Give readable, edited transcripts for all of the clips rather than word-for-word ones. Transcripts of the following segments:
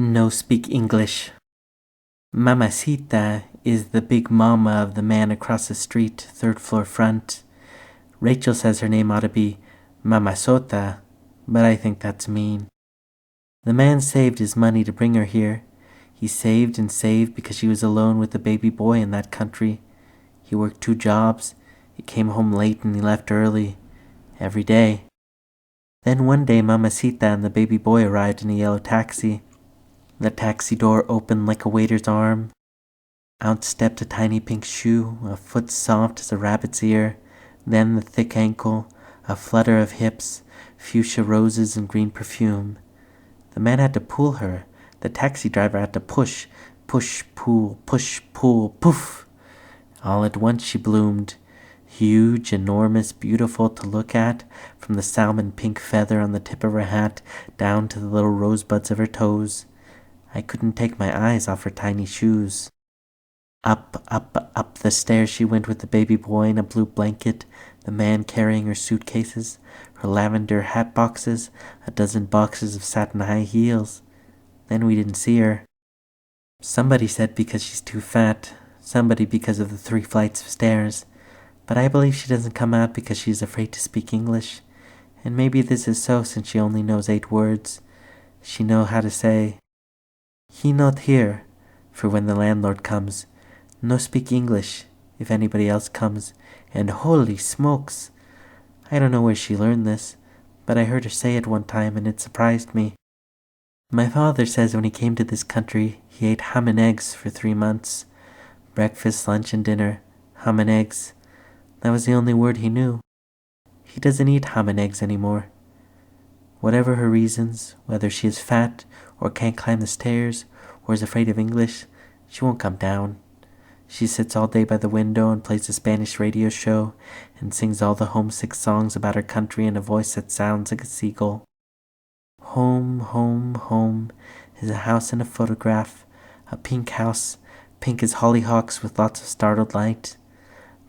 No speak English. Mamacita is the big mama of the man across the street, third floor front. Rachel says her name ought to be Mamasota, but I think that's mean. The man saved his money to bring her here. He saved and saved because she was alone with the baby boy in that country. He worked 2 jobs. He came home late and he left early. Every day. Then one day Mamacita and the baby boy arrived in a yellow taxi. The taxi door opened like a waiter's arm. Out stepped a tiny pink shoe, a foot soft as a rabbit's ear, then the thick ankle, a flutter of hips, fuchsia roses and green perfume. The man had to pull her. The taxi driver had to push, pull, poof. All at once she bloomed, huge, enormous, beautiful to look at, from the salmon pink feather on the tip of her hat down to the little rosebuds of her toes. I couldn't take my eyes off her tiny shoes. Up the stairs she went with the baby boy in a blue blanket, the man carrying her suitcases, her lavender hat boxes, a dozen boxes of satin high heels. Then we didn't see her. Somebody said because she's too fat, somebody because of the 3 flights of stairs, but I believe she doesn't come out because she's afraid to speak English, and maybe this is so since she only knows 8 words. She know how to say, "He not here," for when the landlord comes, "No speak English," if anybody else comes, and holy smokes! I don't know where she learned this, but I heard her say it one time and it surprised me. My father says when he came to this country, he ate ham and eggs for 3 months. Breakfast, lunch, and dinner, ham and eggs. That was the only word he knew. He doesn't eat ham and eggs anymore. Whatever her reasons, whether she is fat, or can't climb the stairs, or is afraid of English, she won't come down. She sits all day by the window and plays a Spanish radio show and sings all the homesick songs about her country in a voice that sounds like a seagull. Home, home, home is a house in a photograph, a pink house, pink as hollyhocks with lots of startled light.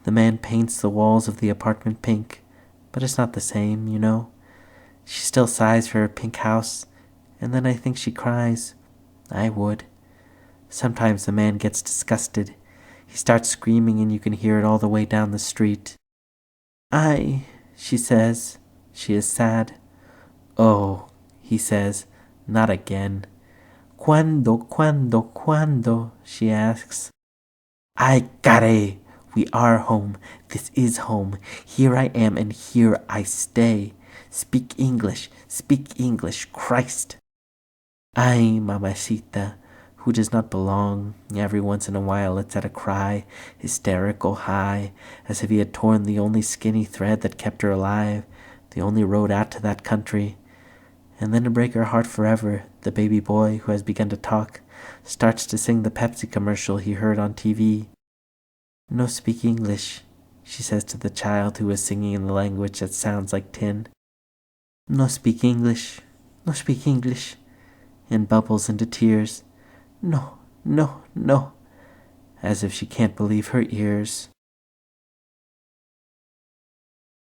The man paints the walls of the apartment pink, but it's not the same, you know. She still sighs for her pink house, and then I think she cries. I would. Sometimes the man gets disgusted. He starts screaming and you can hear it all the way down the street. "Ay," she says. She is sad. "Oh," he says, "not again." Cuando?" she asks. "Ay, caray, we are home. This is home. Here I am and here I stay. Speak English, Christ." "Ay, mamacita," who does not belong. Every once in a while lets out a cry, hysterical high, as if he had torn the only skinny thread that kept her alive, the only road out to that country. And then to break her heart forever, the baby boy, who has begun to talk, starts to sing the Pepsi commercial he heard on TV. "No speak English," she says to the child who is singing in the language that sounds like tin. "No speak English, and bubbles into tears. No, as if she can't believe her ears.